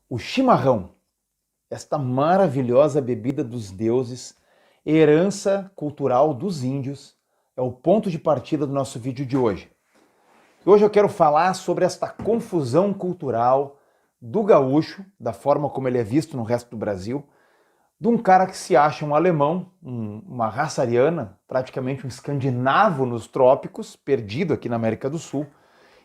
O chimarrão, esta maravilhosa bebida dos deuses, herança cultural dos índios, é o ponto de partida do nosso vídeo de hoje. Hoje eu quero falar sobre esta confusão cultural do gaúcho, da forma como ele é visto no resto do Brasil, de um cara que se acha um alemão, uma raça ariana, praticamente um escandinavo nos trópicos, perdido aqui na América do Sul,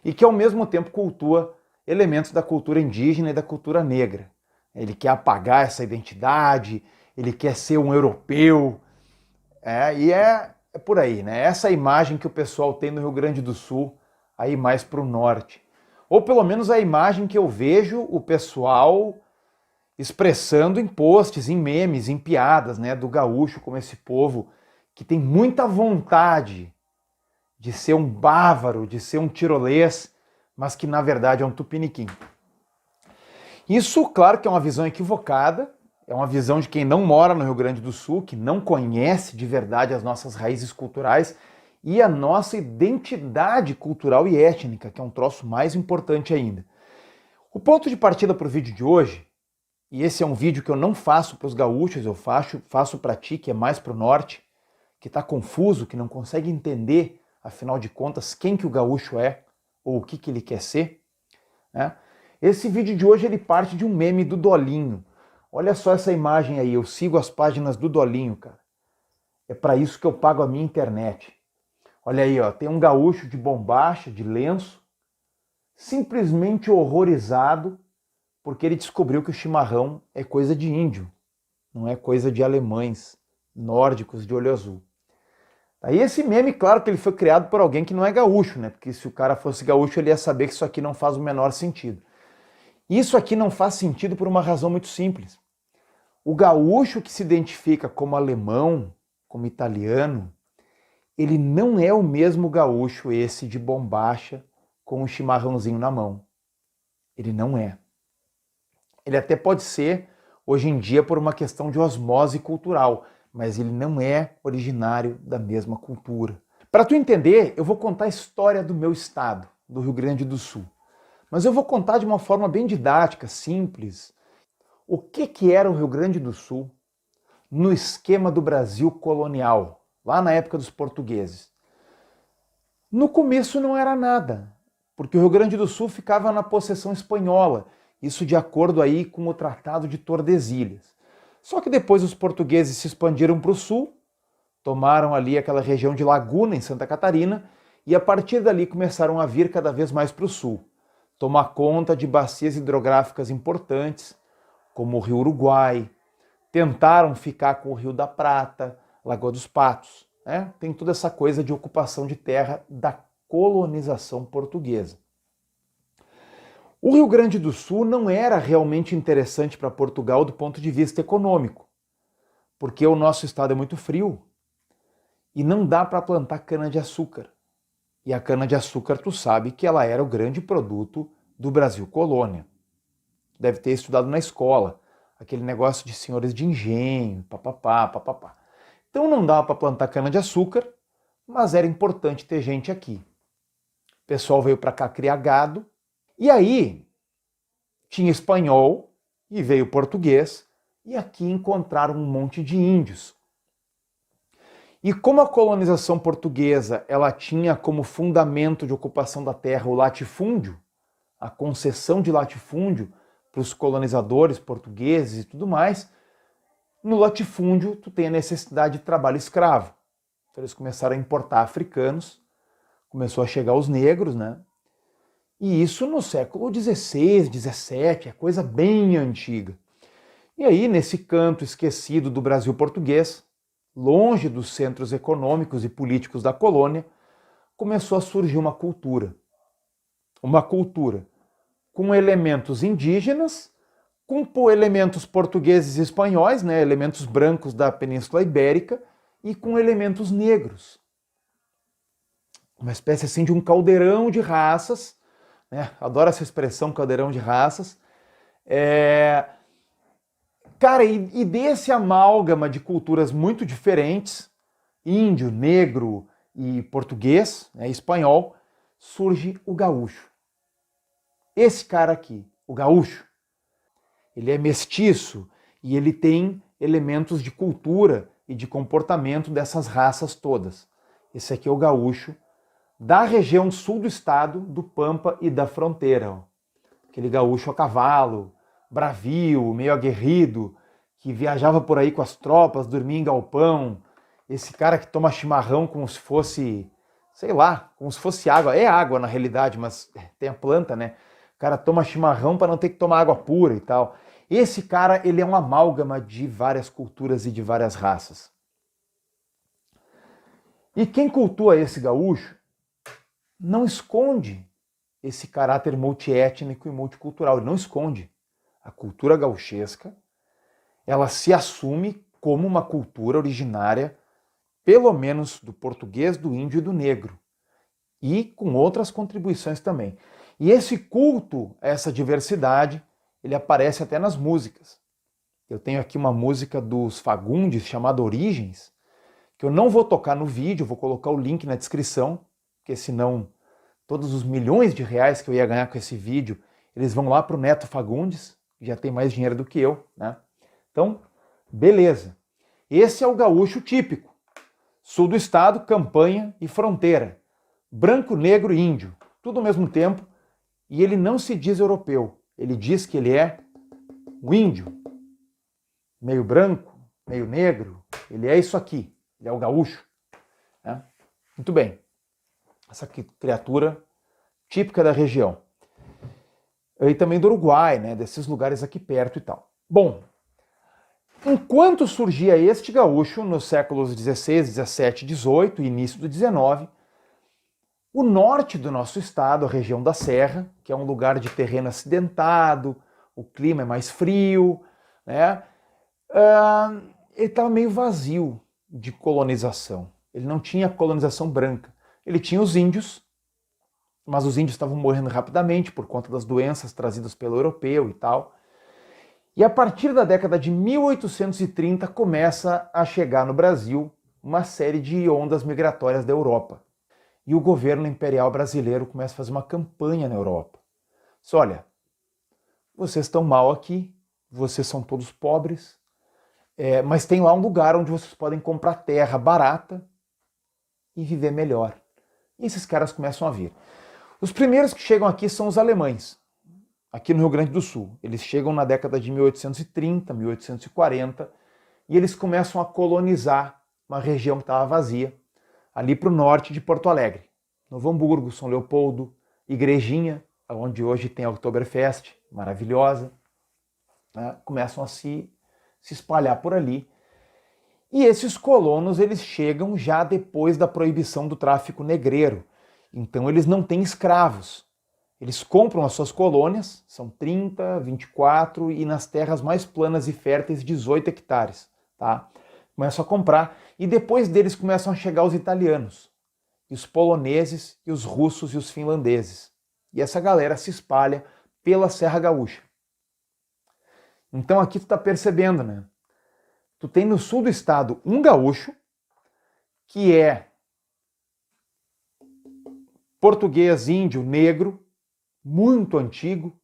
e que ao mesmo tempo cultua elementos da cultura indígena e da cultura negra. Ele quer apagar essa identidade, ele quer ser um europeu, é por aí, né? Essa imagem que o pessoal tem no Rio Grande do Sul, aí mais para o norte. Ou pelo menos a imagem que eu vejo o pessoal expressando em posts, em memes, em piadas, né, do gaúcho como esse povo que tem muita vontade de ser um bávaro, de ser um tirolês, mas que na verdade é um tupiniquim. Isso, claro, que é uma visão equivocada, é uma visão de quem não mora no Rio Grande do Sul, que não conhece de verdade as nossas raízes culturais e a nossa identidade cultural e étnica, que é um troço mais importante ainda. O ponto de partida para o vídeo de hoje, e esse é um vídeo que eu não faço para os gaúchos, eu faço para ti, que é mais para o norte, que está confuso, que não consegue entender, afinal de contas, quem que o gaúcho é, ou o que ele quer ser, né? Esse vídeo de hoje ele parte de um meme do Dolinho. Olha só essa imagem aí, eu sigo as páginas do Dolinho, cara. É para isso que eu pago a minha internet. Olha aí, ó, tem um gaúcho de bombacha, de lenço, simplesmente horrorizado, porque ele descobriu que o chimarrão é coisa de índio, não é coisa de alemães, nórdicos de olho azul. Aí esse meme, claro que ele foi criado por alguém que não é gaúcho, né? Porque se o cara fosse gaúcho, ele ia saber que isso aqui não faz o menor sentido. Isso aqui não faz sentido por uma razão muito simples. O gaúcho que se identifica como alemão, como italiano, ele não é o mesmo gaúcho esse de bombacha com um chimarrãozinho na mão. Ele não é. Ele até pode ser, hoje em dia, por uma questão de osmose cultural, mas ele não é originário da mesma cultura. Para tu entender, eu vou contar a história do meu estado, do Rio Grande do Sul. Mas eu vou contar de uma forma bem didática, simples. O que era o Rio Grande do Sul no esquema do Brasil colonial, lá na época dos portugueses? No começo não era nada, porque o Rio Grande do Sul ficava na possessão espanhola, isso de acordo aí com o Tratado de Tordesilhas. Só que depois os portugueses se expandiram para o sul, tomaram ali aquela região de Laguna, em Santa Catarina, e a partir dali começaram a vir cada vez mais para o sul, tomar conta de bacias hidrográficas importantes, como o Rio Uruguai, tentaram ficar com o Rio da Prata, Lagoa dos Patos, né? Tem toda essa coisa de ocupação de terra da colonização portuguesa. O Rio Grande do Sul não era realmente interessante para Portugal do ponto de vista econômico, porque o nosso estado é muito frio e não dá para plantar cana-de-açúcar. E a cana-de-açúcar, tu sabe que ela era o grande produto do Brasil colônia. Deve ter estudado na escola, aquele negócio de senhores de engenho, papapá, papapá. Então não dava para plantar cana-de-açúcar, mas era importante ter gente aqui. O pessoal veio para cá criar gado, e aí tinha espanhol e veio português, e aqui encontraram um monte de índios. E como a colonização portuguesa ela tinha como fundamento de ocupação da terra o latifúndio, a concessão de latifúndio para os colonizadores portugueses e tudo mais, no latifúndio tu tem a necessidade de trabalho escravo. Então eles começaram a importar africanos, começou a chegar os negros, né? E isso no século XVI, XVII, é coisa bem antiga. E aí, nesse canto esquecido do Brasil português, longe dos centros econômicos e políticos da colônia, começou a surgir uma cultura. Uma cultura com elementos indígenas, com elementos portugueses e espanhóis, né, elementos brancos da Península Ibérica, e com elementos negros. Uma espécie assim de um caldeirão de raças, né? Adoro essa expressão, caldeirão de raças. Cara, e desse amálgama de culturas muito diferentes, índio, negro e português, né, espanhol, surge o gaúcho. Esse cara aqui, o gaúcho, ele é mestiço e ele tem elementos de cultura e de comportamento dessas raças todas. Esse aqui é o gaúcho da região sul do estado, do Pampa e da fronteira. Ó. Aquele gaúcho a cavalo, bravio, meio aguerrido, que viajava por aí com as tropas, dormia em galpão. Esse cara que toma chimarrão como se fosse, sei lá, como se fosse água. É água na realidade, mas tem a planta, né? O cara toma chimarrão para não ter que tomar água pura e tal. Esse cara, ele é uma amálgama de várias culturas e de várias raças. E quem cultua esse gaúcho não esconde esse caráter multiétnico e multicultural. Ele não esconde. A cultura gauchesca, ela se assume como uma cultura originária, pelo menos do português, do índio e do negro. E com outras contribuições também. E esse culto a essa diversidade, ele aparece até nas músicas. Eu tenho aqui uma música dos Fagundes chamada Origens, que eu não vou tocar no vídeo, vou colocar o link na descrição, porque senão todos os milhões de reais que eu ia ganhar com esse vídeo, eles vão lá para o Neto Fagundes, que já tem mais dinheiro do que eu, né? Então, beleza. Esse é o gaúcho típico. Sul do estado, campanha e fronteira. Branco, negro e índio, tudo ao mesmo tempo, e ele não se diz europeu. Ele diz que ele é um índio, meio branco, meio negro, ele é isso aqui, ele é o gaúcho. Né? Muito bem, essa criatura típica da região. E também do Uruguai, né? Desses lugares aqui perto e tal. Bom, enquanto surgia este gaúcho nos séculos XVI, XVII, XVIII e início do XIX, o norte do nosso estado, a região da Serra, que é um lugar de terreno acidentado, o clima é mais frio, né? Ele estava meio vazio de colonização. Ele não tinha colonização branca. Ele tinha os índios, mas os índios estavam morrendo rapidamente por conta das doenças trazidas pelo europeu e tal. E a partir da década de 1830 começa a chegar no Brasil uma série de ondas migratórias da Europa. E o governo imperial brasileiro começa a fazer uma campanha na Europa. Diz, olha, vocês estão mal aqui, vocês são todos pobres, mas tem lá um lugar onde vocês podem comprar terra barata e viver melhor. E esses caras começam a vir. Os primeiros que chegam aqui são os alemães, aqui no Rio Grande do Sul. Eles chegam na década de 1830, 1840, e eles começam a colonizar uma região que estava vazia, ali para o norte de Porto Alegre. Novo Hamburgo, São Leopoldo, Igrejinha, onde hoje tem a Oktoberfest, maravilhosa, né? Começam a se espalhar por ali. E esses colonos, eles chegam já depois da proibição do tráfico negreiro. Então eles não têm escravos. Eles compram as suas colônias, são 30, 24 e nas terras mais planas e férteis 18 hectares. Tá? Começam a comprar e depois deles começam a chegar os italianos, e os poloneses, e os russos e os finlandeses. E essa galera se espalha pela Serra Gaúcha. Então aqui tu está percebendo, né? Tu tem no sul do estado um gaúcho, que é português, índio, negro, muito antigo,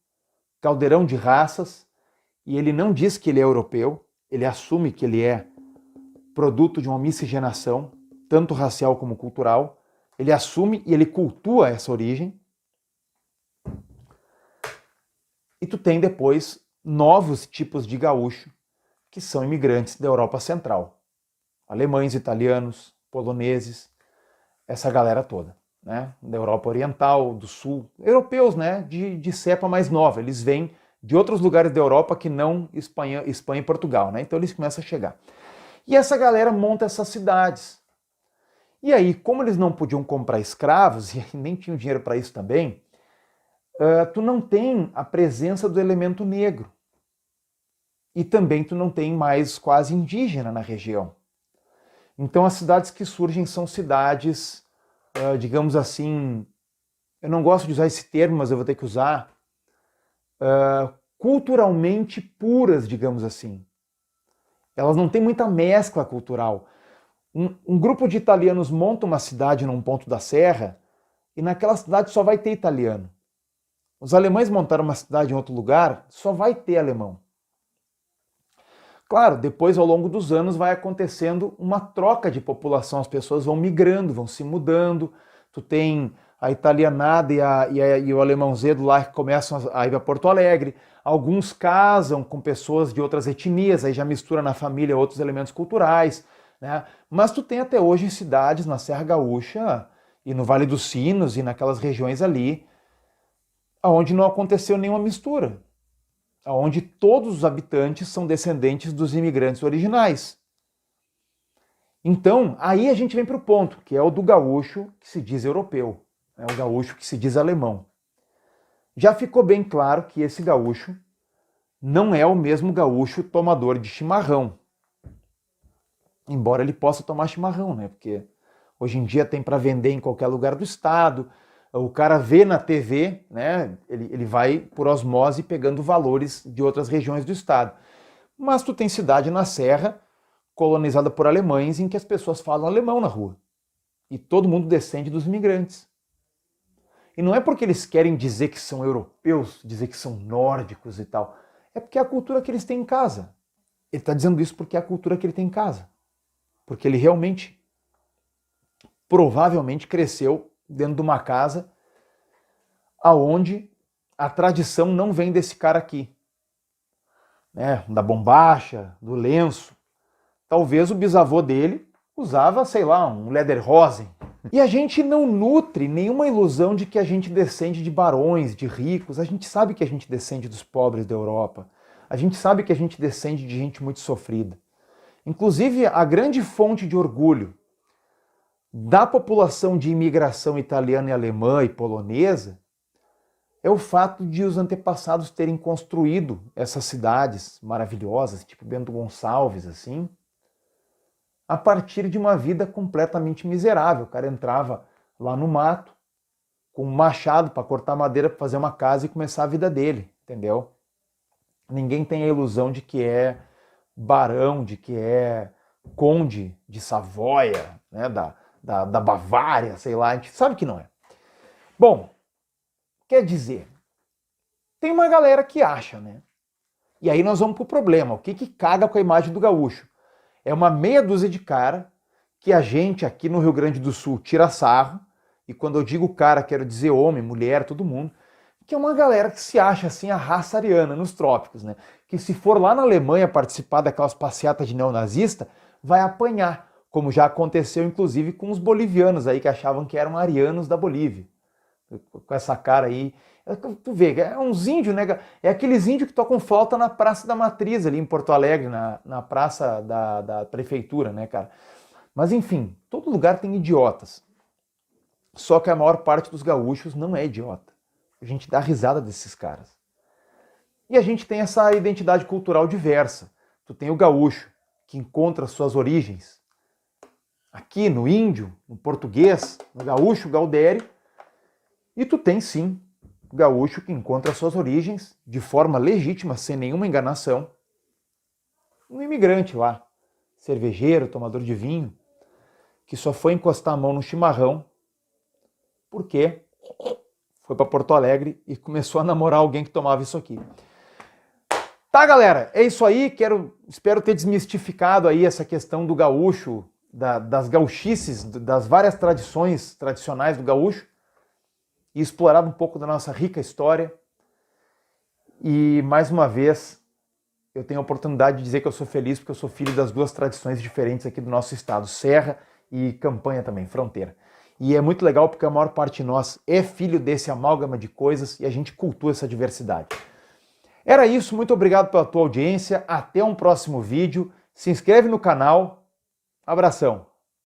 caldeirão de raças, e ele não diz que ele é europeu, ele assume que ele é produto de uma miscigenação, tanto racial como cultural. Ele assume e ele cultua essa origem. E tu tem depois novos tipos de gaúcho, que são imigrantes da Europa Central. Alemães, italianos, poloneses, essa galera toda, né? Da Europa Oriental, do Sul, europeus, né? De cepa mais nova. Eles vêm de outros lugares da Europa que não Espanha e Portugal, né? Então eles começam a chegar. E essa galera monta essas cidades. E aí, como eles não podiam comprar escravos, e nem tinham dinheiro para isso também, tu não tem a presença do elemento negro. E também tu não tem mais quase indígena na região. Então as cidades que surgem são cidades, digamos assim, eu não gosto de usar esse termo, mas eu vou ter que usar, culturalmente puras, digamos assim. Elas não têm muita mescla cultural. Um grupo de italianos monta uma cidade num ponto da serra e naquela cidade só vai ter italiano. Os alemães montaram uma cidade em outro lugar, só vai ter alemão. Claro, depois ao longo dos anos vai acontecendo uma troca de população, as pessoas vão migrando, vão se mudando, tu tem a italianada e o alemãozedo lá que começam a ir a Porto Alegre, alguns casam com pessoas de outras etnias, aí já mistura na família outros elementos culturais, né? Mas tu tem até hoje cidades na Serra Gaúcha e no Vale dos Sinos e naquelas regiões ali, onde não aconteceu nenhuma mistura, onde todos os habitantes são descendentes dos imigrantes originais. Então, aí a gente vem para o ponto, que é o do gaúcho que se diz europeu, é o gaúcho que se diz alemão. Já ficou bem claro que esse gaúcho não é o mesmo gaúcho tomador de chimarrão. Embora ele possa tomar chimarrão, né? Porque hoje em dia tem para vender em qualquer lugar do estado, o cara vê na TV, né? Ele vai por osmose pegando valores de outras regiões do estado. Mas tu tem cidade na Serra, colonizada por alemães, em que as pessoas falam alemão na rua. E todo mundo descende dos imigrantes. E não é porque eles querem dizer que são europeus, dizer que são nórdicos e tal. É porque é a cultura que eles têm em casa. Ele está dizendo isso porque é a cultura que ele tem em casa. Porque ele realmente, provavelmente, cresceu dentro de uma casa aonde a tradição não vem desse cara aqui. Né? Da bombacha, do lenço. Talvez o bisavô dele usava, sei lá, um lederhosen. E a gente não nutre nenhuma ilusão de que a gente descende de barões, de ricos. A gente sabe que a gente descende dos pobres da Europa. A gente sabe que a gente descende de gente muito sofrida. Inclusive, a grande fonte de orgulho da população de imigração italiana e alemã e polonesa é o fato de os antepassados terem construído essas cidades maravilhosas, tipo Bento Gonçalves, assim, a partir de uma vida completamente miserável. O cara entrava lá no mato com um machado para cortar madeira para fazer uma casa e começar a vida dele, entendeu? Ninguém tem a ilusão de que é barão, de que é conde de Savoia, né, da Bavária, sei lá, a gente sabe que não é. Bom, quer dizer, tem uma galera que acha, né? E aí nós vamos pro problema, o que caga com a imagem do gaúcho? É uma meia dúzia de cara que a gente aqui no Rio Grande do Sul tira sarro, e quando eu digo cara, quero dizer homem, mulher, todo mundo, que é uma galera que se acha assim a raça ariana nos trópicos, né? Que se for lá na Alemanha participar daquelas passeatas de neonazista, vai apanhar, como já aconteceu inclusive com os bolivianos aí que achavam que eram arianos da Bolívia. Com essa cara aí, tu vê, é uns índios, né? É aqueles índios que tocam flauta na Praça da Matriz, ali em Porto Alegre, na praça da prefeitura, né, cara? Mas enfim, todo lugar tem idiotas. Só que a maior parte dos gaúchos não é idiota. A gente dá risada desses caras. E a gente tem essa identidade cultural diversa. Tu tem o gaúcho, que encontra suas origens aqui no índio, no português, no gaúcho, gaudério. E tu tem, sim, o gaúcho que encontra suas origens de forma legítima, sem nenhuma enganação, um imigrante lá, cervejeiro, tomador de vinho, que só foi encostar a mão no chimarrão porque foi para Porto Alegre e começou a namorar alguém que tomava isso aqui. Tá, galera, é isso aí. Espero ter desmistificado aí essa questão do gaúcho, das gauchices, das várias tradições tradicionais do gaúcho e explorado um pouco da nossa rica história. E, mais uma vez, eu tenho a oportunidade de dizer que eu sou feliz porque eu sou filho das duas tradições diferentes aqui do nosso estado, Serra e Campanha também, fronteira. E é muito legal porque a maior parte de nós é filho desse amálgama de coisas e a gente cultua essa diversidade. Era isso, muito obrigado pela tua audiência, até um próximo vídeo, se inscreve no canal, abração!